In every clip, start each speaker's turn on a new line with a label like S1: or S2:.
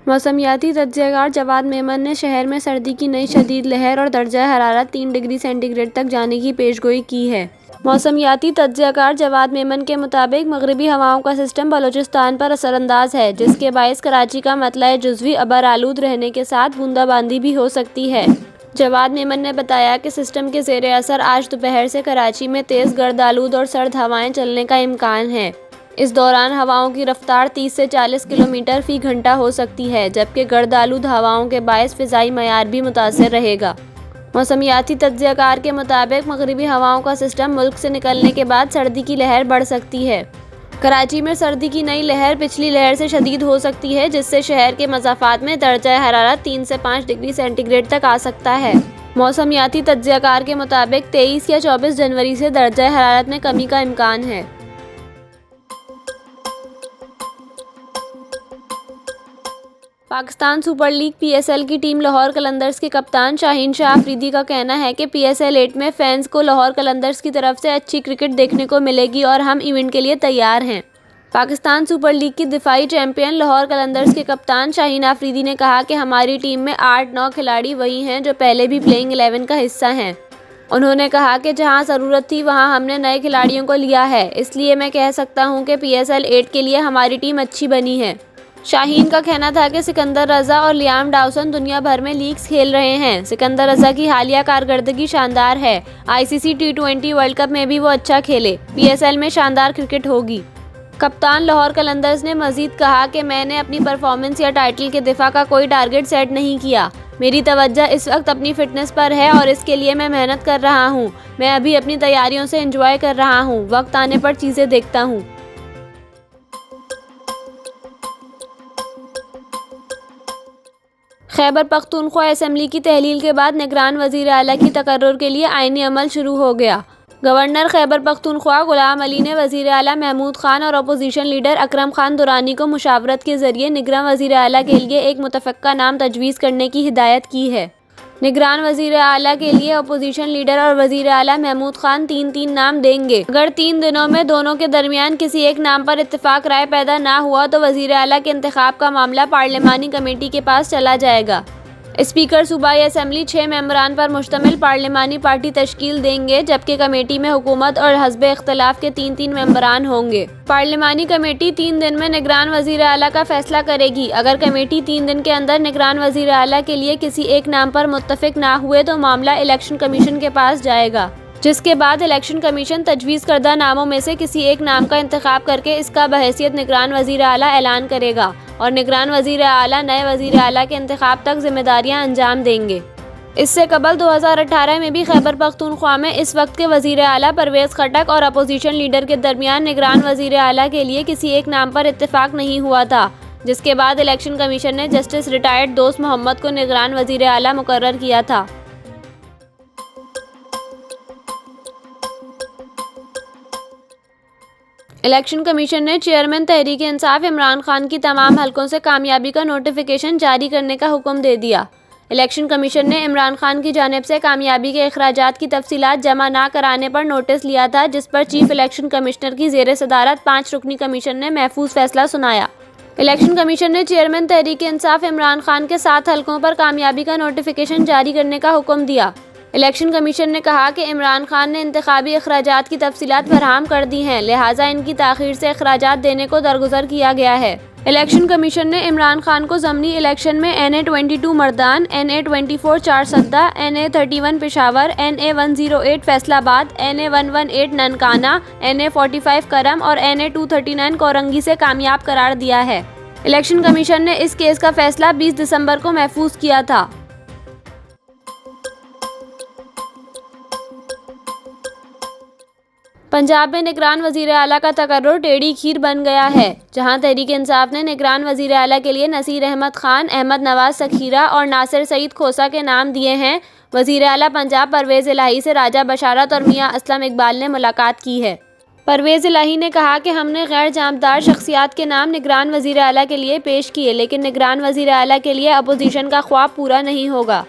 S1: मौसमियाती तज्ज़ियाकार जवाद मेमन ने शहर में सर्दी की नई शदीद लहर और दर्जा हरारत 3 डिग्री सेंटीग्रेड तक जाने की पेशगोई की है। मौसमियाती तज्ज़ियाकार जवाद मेमन के मुताबिक मगरिबी हवाओं का सिस्टम बलूचिस्तान पर असरअंदाज है, जिसके बायस कराची का मतला जुज़वी अबर आलूद रहने के साथ बूंदाबांदी भी हो सकती है। जवाद मेमन ने बताया कि सिस्टम के ज़ेर असर आज दोपहर से कराची में तेज़ गर्द आलूद और सर्द हवाएं चलने का इम्कान है। इस दौरान हवाओं की रफ्तार 30 से 40 किलोमीटर फ़ी घंटा हो सकती है, जबकि गर्द आलूद हवाओं के बायस फ़िज़ाई मयार भी मुतासर रहेगा। मौसमियाती तज्ज़ियाकार के मुताबिक मगरिबी हवाओं का सिस्टम मुल्क से निकलने के बाद सर्दी की लहर बढ़ सकती है। कराची में सर्दी की नई लहर पिछली लहर से शदीद हो सकती है, जिससे शहर के मज़ाफ़ात में दर्जा हरारत 3 से 5 डिग्री सेंटीग्रेड तक आ सकता है। मौसमियाती तज्ज़ियाकार के मुताबिक 23 या 24 जनवरी से दर्जा हरारत में कमी का इम्कान है। पाकिस्तान सुपर लीग PSL की टीम लाहौर कलंदर्स के कप्तान शाहीन शाह अफरीदी का कहना है कि PSL 8 में फैंस को लाहौर कलंदर्स की तरफ से अच्छी क्रिकेट देखने को मिलेगी और हम इवेंट के लिए तैयार हैं। पाकिस्तान सुपर लीग की दिफाई चैंपियन लाहौर कलंदर्स के कप्तान शाहीन अफरीदी ने कहा कि हमारी टीम में 8-9 खिलाड़ी वही हैं जो पहले भी प्लेइंग 11 का हिस्सा हैं। उन्होंने कहा कि जहां ज़रूरत थी वहां हमने नए खिलाड़ियों को लिया है, इसलिए मैं कह सकता हूं कि PSL 8 के लिए हमारी टीम अच्छी बनी है। शाहीन का कहना था कि सिकंदर रज़ा और लियाम डाउसन दुनिया भर में लीग्स खेल रहे हैं। सिकंदर रज़ा की हालिया कारकर्दगी शानदार है। ICC T20 वर्ल्ड कप में भी वो अच्छा खेले। PSL में शानदार क्रिकेट होगी। कप्तान लाहौर कलंदर्स ने मज़ीद कहा कि मैंने अपनी परफॉर्मेंस या टाइटल के दिफा का कोई टारगेट सेट नहीं किया। मेरी तवज्जो इस वक्त अपनी फ़िटनेस पर है और इसके लिए मैं मेहनत कर रहा हूँ। मैं अभी अपनी तैयारियों से एंजॉय कर रहा हूँ। वक्त आने पर चीज़ें देखता हूँ। खैबर पख्तूनख्वा असेंबली की तहलील के बाद निगरान वज़ीर आला की तकर्रुर के लिए आईनी अमल शुरू हो गया। गवर्नर खैबर पख्तूनख्वा गुलाम अली ने वज़ीर आला महमूद खान और अपोजिशन लीडर अकरम खान दुरानी को मुशावरत के ज़रिए निगरान वज़ीर आला के लिए एक मुतफ़क्का नाम तजवीज़ करने की हिदायत की है। निगरान वज़ीर आला के लिए अपोजिशन लीडर और वज़ीर आला महमूद खान 3-3 नाम देंगे। अगर 3 दिनों में दोनों के दरमियान किसी एक नाम पर इत्तेफाक राय पैदा ना हुआ तो वज़ीर आला के इंतखाब का मामला पार्लिमानी कमेटी के पास चला जाएगा। स्पीकर सूबाई असेंबली 6 मेंबरान पर मुश्तमिल पार्लिमानी पार्टी तश्कील देंगे, जबकि कमेटी में हुकूमत और हस्ब इख्तलाफ के 3-3 मेंबरान होंगे। पार्लिमानी कमेटी 3 दिन में निगरान वज़ीर आला का फैसला करेगी। अगर कमेटी 3 दिन के अंदर निगरान वज़ीर आला के लिए किसी एक नाम पर मुत्तफिक ना हुए तो मामला इलेक्शन कमीशन के पास जाएगा, जिसके बाद इलेक्शन कमीशन तजवीज़ करदा नामों में से किसी एक नाम का इंतखाब करके इसका बहैसियत निगरान वज़ीर आला ऐलान करेगा और निगरान वज़ीर आला नए वज़ीर आला के इंतखाब तक जिम्मेदारियां अंजाम देंगे। इससे कबल 2018 में भी खैबर पख्तूनख्वा में इस वक्त के वज़ीर आला परवेज़ खटक और अपोजिशन लीडर के दरमियान निगरान वज़ीर आला के लिए किसी एक नाम पर इत्तेफाक नहीं हुआ था, जिसके बाद इलेक्शन कमीशन ने जस्टिस रिटायर्ड दोस्त मोहम्मद को निगरान वज़ीर आला मुकर्रर किया था। इलेक्शन कमीशन ने चेयरमैन तहरीक इंसाफ इमरान खान की तमाम हलकों से कामयाबी का नोटिफिकेशन जारी करने का हुक्म दे दिया। इलेक्शन कमीशन ने इमरान खान की जानिब से कामयाबी के अखराजात की तफसीलात जमा ना कराने पर नोटिस लिया था, जिस पर चीफ इलेक्शन कमिश्नर की ज़ेर सदारत 5 रुकनी कमीशन ने महफूज फैसला सुनाया। इलेक्शन कमीशन ने चेयरमैन तहरीक इंसाफ इमरान खान के 7 हलकों पर कामयाबी का नोटिफिकेशन जारी करने का हुक्म दिया। इलेक्शन कमीशन ने कहा कि इमरान खान ने इंतखाबी अखराजात की तफसीलात फराहम कर दी हैं, लिहाजा इनकी ताख़ीर से अखराजात देने को दरगुजर किया गया है। इलेक्शन कमीशन ने इमरान खान को ज़मनी इलेक्शन में NA-22 Mardan, NA-24 Charsadda, NA-31 Peshawar, NA-108 Faisalabad, NA-118 Nankana, NA-45 करम और NA-239 कोरंगी से कामयाब करार दिया है। इलेक्शन कमीशन ने इस केस का फैसला 20 दिसंबर को महफूज किया था। पंजाब में निगरान वज़ीर आला का तकर्रुर टेढ़ी खीर बन गया है। जहां तहरीक इंसाफ ने निगरान वज़ीर आला के लिए नसीर अहमद खान, अहमद नवाज सखीरा और नासिर सईद खोसा के नाम दिए हैं, वज़ीर आला पंजाब परवेज़ इलाही से राजा बशारत और मियां असलम इकबाल ने मुलाकात की है। परवेज़ इलाही ने कहा कि हमने गैर जांबदार शख्सियात के नाम निगरान वज़ीर आला के लिए पेश किए, लेकिन निगरान वज़ीर आला के लिए अपोजिशन का ख्वाब पूरा नहीं होगा।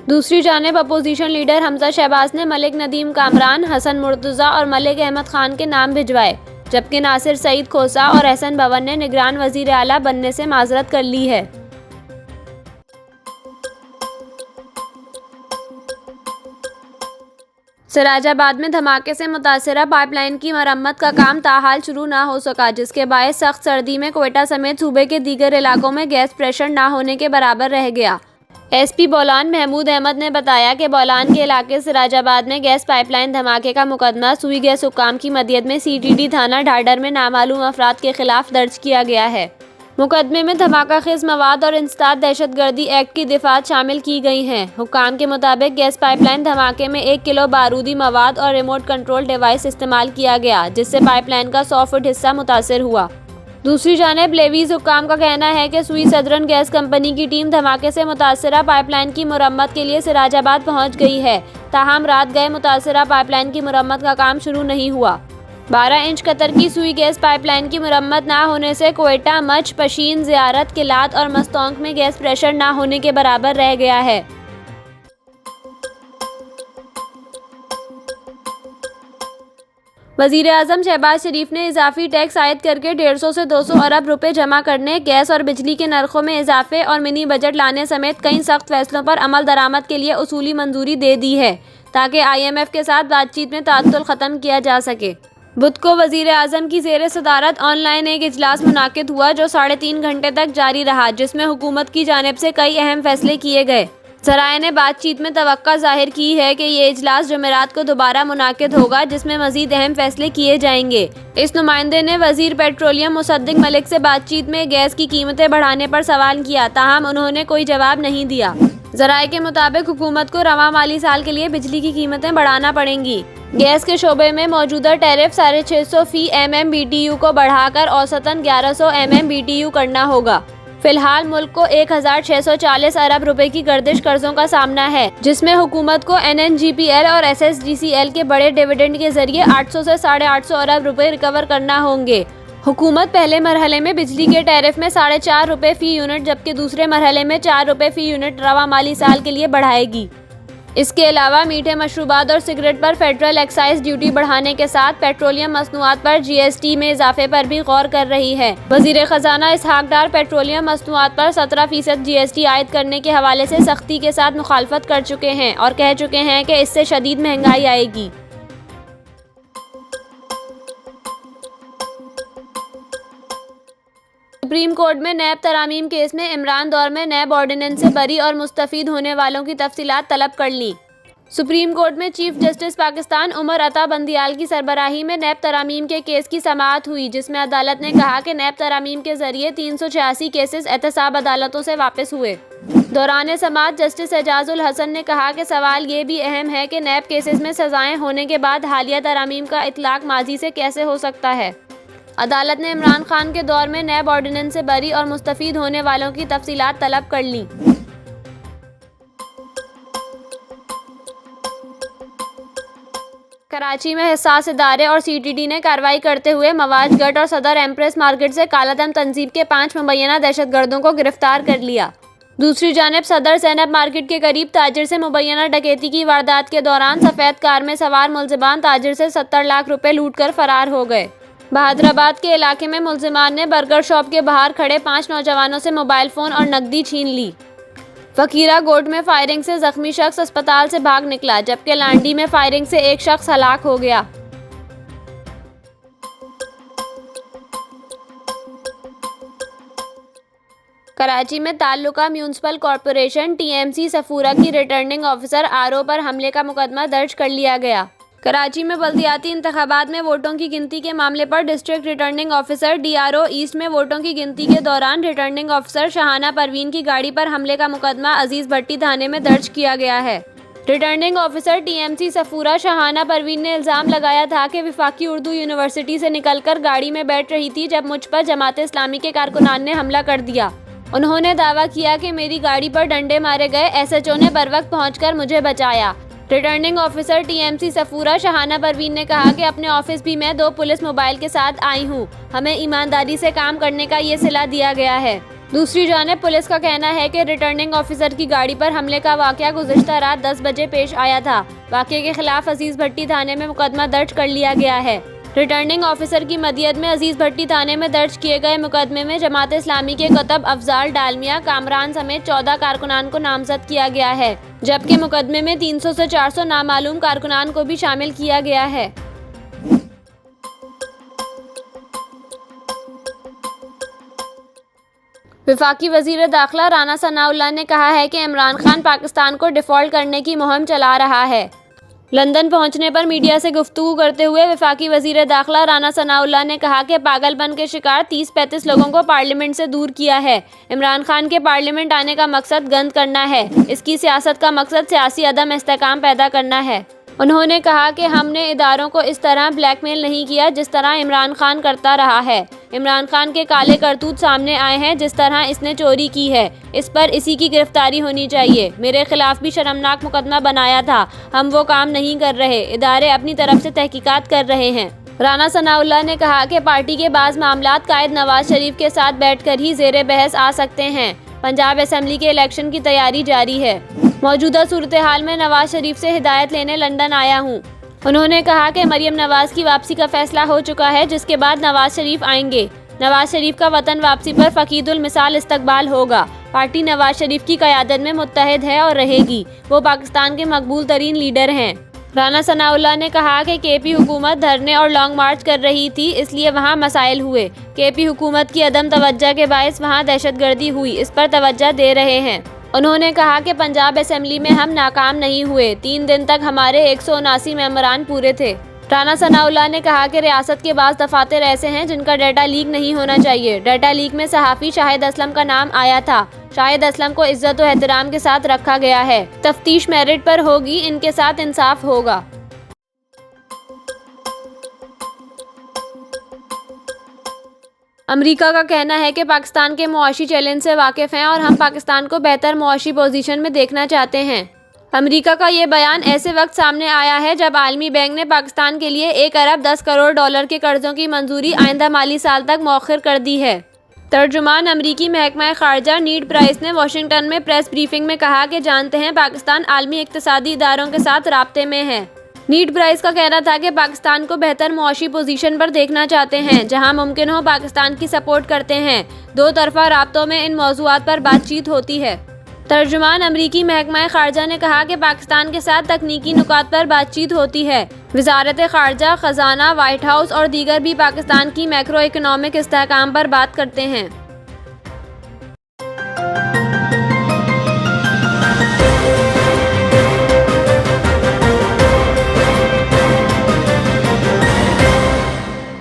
S1: दूसरी जानिब अपोजिशन लीडर हमजा शहबाज ने मलिक नदीम कामरान, हसन मुर्तज़ा और मलिक अहमद खान के नाम भिजवाए, जबकि नासिर सईद खोसा और एहसन भवन ने निगरान वज़ीर आला बनने से माजरत कर ली है। सिराजाबाद में धमाके से मुतासिरा पाइपलाइन की मरम्मत का काम ताहाल शुरू न हो सका, जिसके बायस सख्त सर्दी में क्वेटा समेत सूबे के दीगर इलाकों में गैस प्रेशर न होने के बराबर रह गया। एसपी बोलान महमूद अहमद ने बताया कि बोलान के इलाके सिराजाबाद में गैस पाइपलाइन धमाके का मुकदमा सुई गैस हुक्काम की मदीयत में सीटीडी थाना ढाडर में नामालूम अफराद के खिलाफ दर्ज किया गया है। मुकदमे में धमाका खेज मवाद और इंसदाद दहशतगर्दी एक्ट की दिफात शामिल की गई हैं। हुक्काम के मुताबिक गैस पाइपलाइन धमाके में 1 किलो बारूदी मवाद और रिमोट कंट्रोल डिवाइस इस्तेमाल किया गया, जिससे पाइपलाइन का 100 फुट हिस्सा मुतासर हुआ। दूसरी जानिब लेवीज हुक्काम का कहना है कि सुई सदरन गैस कंपनी की टीम धमाके से मुतासरा पाइपलाइन की मुरम्मत के लिए सिराजाबाद पहुंच गई है। ताहम रात गए मुतासरा पाइपलाइन की मुरम्मत का काम शुरू नहीं हुआ। 12 इंच कतर की सुई गैस पाइपलाइन की मुरम्मत ना होने से क्वेटा, मच, पशीन, ज़ियारत, किलात और मस्तौंक में गैस प्रेशर ना होने के बराबर रह गया है। वज़ीर-ए-आज़म शहबाज शरीफ ने इजाफी टैक्स आयद करके 150 से 200 अरब रुपए जमा करने, गैस और बिजली के नरखों में इजाफे और मिनी बजट लाने समेत कई सख्त फैसलों पर अमल दरामद के लिए उसूली मंजूरी दे दी है, ताकि IMF के साथ बातचीत में ताअत्तुल ख़त्म किया जा सके। बुध को वज़ीर-ए-आज़म की ज़ेर सदारत ऑनलाइन एक इजलास मुनाकिद हुआ, जो 3.5 घंटे तक जारी रहा, जिसमें हुकूमत की जानिब से कई अहम फैसले किए गए। ज़राए ने बातचीत में तवक्का ज़ाहिर की है कि ये इजलास जुमेरात को दोबारा मुनाकिद होगा, जिसमें मज़ीद अहम फैसले किए जाएंगे। इस नुमाइंदे ने वज़ीर पेट्रोलियम मुसद्दिक मलिक से बातचीत में गैस की कीमतें बढ़ाने पर सवाल किया, ताहम उन्होंने कोई जवाब नहीं दिया। ज़राए के मुताबिक हुकूमत को रवां माली साल के लिए बिजली की कीमतें बढ़ाना पड़ेंगी। गैस के शोबे में मौजूदा टैरिफ 650 फी MMBTU को बढ़ाकर औसतन 1100 MMBTU करना होगा। फिलहाल मुल्क को 1640 अरब रुपए की गर्दिश कर्जों का सामना है, जिसमें हुकूमत को NNGPL और SSGCL के बड़े डिविडेंड के जरिए 800 से 850 अरब रुपए रिकवर करना होंगे। हुकूमत पहले मरहले में बिजली के टैरिफ में 4.5 रुपए फी यूनिट, जबकि दूसरे मरहले में 4 रुपए फी यूनिट रवां माली साल के लिए बढ़ाएगी। इसके अलावा मीठे मशरूबात और सिगरेट पर फेडरल एक्साइज ड्यूटी बढ़ाने के साथ पेट्रोलियम मसनूआत पर GST में इजाफे पर भी गौर कर रही है। वज़ीर ख़जाना इसहाक डार पेट्रोलियम मसनूआत पर 17% GST आयद करने के हवाले से सख्ती के साथ मुखालफत कर चुके हैं और कह चुके हैं कि इससे शदीद महंगाई आएगी। सुप्रीम कोर्ट में नैब तरामीम केस में इमरान दौर में नैब ऑर्डिनेंस से बरी और मुस्तफ़ीद होने वालों की तफसीलात तलब कर ली। सुप्रीम कोर्ट में चीफ जस्टिस पाकिस्तान उमर अता बंदियाल की सरबराही में नैब तरामीम के केस की समाअत हुई, जिसमें अदालत ने कहा कि नैब तरामीम के जरिए 386 केसेस एहतसाब अदालतों से वापस हुए। दौरान समाअत जस्टिस एजाजुल हसन ने कहा कि सवाल ये भी अहम है कि नैब केसेस में सजाएं होने के बाद हालिया तरामीम का इतलाक माजी से कैसे हो सकता है। अदालत ने इमरान खान के दौर में नैब ऑर्डिनेंस से बरी और मुस्तफ़ीद होने वालों की तफसीलात तलब कर लीं। कराची में हिस्सास इदारे और CTD ने कार्रवाई करते हुए मवाज गट और सदर एम्प्रेस मार्केट से कालाधन तंजीब के 5 मुबैना दहशतगर्दों को गिरफ्तार कर लिया। दूसरी जानिब सदर ज़ैनब मार्केट के करीब ताजिर से मुबैना डकैती की वारदात के दौरान सफ़ेद कार में सवार मुल्ज़िमान ताजिर से 70 लाख रुपए लूट कर फरार हो गए। बहादुराबाद के इलाके में मुल्ज़िमान ने बर्गर शॉप के बाहर खड़े 5 नौजवानों से मोबाइल फ़ोन और नकदी छीन ली। फकीरा गोट में फायरिंग से जख्मी शख्स अस्पताल से भाग निकला, जबकि लांडी में फायरिंग से एक शख्स हलाक हो गया। कराची में ताल्लुका म्यूनसिपल कॉरपोरेशन TMC सफूरा की रिटर्निंग ऑफिसर RO पर हमले का मुकदमा दर्ज कर लिया गया। कराची में बल्दियाती इंतखाबात में वोटों की गिनती के मामले पर district returning officer DRO east में वोटों की गिनती के दौरान रिटर्निंग ऑफिसर शहाना परवीन की गाड़ी पर हमले का मुकदमा अजीज भट्टी थाने में दर्ज किया गया है। Returning officer TMC Safura Shahana Parveen ने इल्ज़ाम लगाया था कि वफाकी उर्दू यूनिवर्सिटी से निकलकर गाड़ी में बैठ रही थी जब मुझ पर जमात इस्लामी के कारकुनान ने हमला कर दिया। उन्होंने दावा किया कि मेरी गाड़ी पर डंडे मारे गए, SHO ने बर वक्त पहुँचकर मुझे बचाया। Returning officer TMC Safura Shahana Parveen ने कहा कि अपने ऑफिस भी मैं 2 पुलिस मोबाइल के साथ आई हूँ। हमें ईमानदारी से काम करने का ये सिला दिया गया है। दूसरी जानिब पुलिस का कहना है कि रिटर्निंग ऑफिसर की गाड़ी पर हमले का वाकया गुज़िश्ता रात 10 बजे पेश आया था। वाकये के खिलाफ अजीज भट्टी थाने में मुकदमा दर्ज कर लिया गया है। रिटर्निंग ऑफिसर की मदियत में अजीज भट्टी थाने में दर्ज किए गए मुकदमे में जमात इस्लामी के कुतुब अफजाल डालमिया कामरान समेत 14 कारकुनान को नामजद किया गया है, जबकि मुकदमे में 300 से 400 नामालूम कारकुनान को भी शामिल किया गया है। वफाकी वजीर दाखिला राना सनाउल्लाह ने कहा है कि इमरान खान पाकिस्तान को डिफ़ॉल्ट करने की मुहिम चला रहा है। लंदन पहुंचने पर मीडिया से गुफ्तगू करते हुए वफाकी वजीर दाखिला राना सनाउल्लाह ने कहा कि पागलपन के शिकार 30-35 लोगों को पार्लियामेंट से दूर किया है। इमरान खान के पार्लियामेंट आने का मकसद गंद करना है। इसकी सियासत का मकसद सियासी अदम इस्तेकाम पैदा करना है। उन्होंने कहा कि हमने इदारों को इस तरह ब्लैकमेल नहीं किया जिस तरह इमरान खान करता रहा है। इमरान खान के काले करतूत सामने आए हैं, जिस तरह इसने चोरी की है, इस पर इसी की गिरफ्तारी होनी चाहिए। मेरे खिलाफ भी शर्मनाक मुकदमा बनाया था, हम वो काम नहीं कर रहे। इदारे अपनी तरफ से तहकीकात कर रहे हैं। राना सनाउल्लाह ने कहा कि पार्टी के बाज़ मामलात कायद नवाज शरीफ के साथ बैठकर ही ज़ेरे बहस आ सकते हैं। पंजाब असेंबली के इलेक्शन की तैयारी जारी है। मौजूदा सूरत हाल में नवाज शरीफ से हिदायत लेने लंदन आया हूँ। उन्होंने कहा कि मरियम नवाज की वापसी का फैसला हो चुका है, जिसके बाद नवाज शरीफ आएंगे। नवाज शरीफ का वतन वापसी पर फकीदुल मिसाल इस्तकबाल होगा। पार्टी नवाज शरीफ की क़यादत में मुत्तहिद है और रहेगी। वो पाकिस्तान के मकबूल तरीन लीडर हैं। राना सनाउल्लाह ने कहा कि केपी हुकूमत धरने और लॉन्ग मार्च कर रही थी, इसलिए वहाँ मसाइल हुए। केपी हुकूमत की अदम तवज्जो के बायस वहाँ दहशतगर्दी हुई, इस पर तवज्जो दे रहे हैं। उन्होंने कहा कि पंजाब असेंबली में हम नाकाम नहीं हुए। 3 दिन तक हमारे 179 मेंबरान पूरे थे। राना सनाउल्लाह ने कहा कि रियासत के बाज़ दफातर ऐसे हैं जिनका डाटा लीक नहीं होना चाहिए। डाटा लीक में सहाफ़ी शाहिद असलम का नाम आया था। शाहिद असलम को इज्जत और एहतराम के साथ रखा गया है। तफ्तीश मेरिट पर होगी, इनके साथ इंसाफ होगा। अमेरिका का कहना है कि पाकिस्तान के मुआशी चैलेंज से वाकिफ़ हैं और हम पाकिस्तान को बेहतर मुआशी पोजीशन में देखना चाहते हैं। अमेरिका का ये बयान ऐसे वक्त सामने आया है जब आलमी बैंक ने पाकिस्तान के लिए 1 अरब 10 करोड़ डॉलर के कर्ज़ों की मंजूरी आइंदा माली साल तक मौखर कर दी है। तर्जुमान अमरीकी महकमा ख़ारजा नीड प्राइस ने वाशिंगटन में प्रेस ब्रीफिंग में कहा कि जानते हैं पाकिस्तान आलमी इक़्तिसादी इदारों के साथ राब्ते में है। नीड प्राइस का कहना था कि पाकिस्तान को बेहतर मुआशी पोजीशन पर देखना चाहते हैं, जहां मुमकिन हो पाकिस्तान की सपोर्ट करते हैं। 2 तरफ़ा राब्तों में इन मौज़ूआत पर बातचीत होती है। तर्जुमान अमरीकी महकमा ख़ारजा ने कहा कि पाकिस्तान के साथ तकनीकी नुकात पर बातचीत होती है। वज़ारत ख़ारजा, ख़जाना, वाइट हाउस और दीगर भी पाकिस्तान की मैक्रो इकनॉमिक इस्तेहकाम पर बात करते हैं।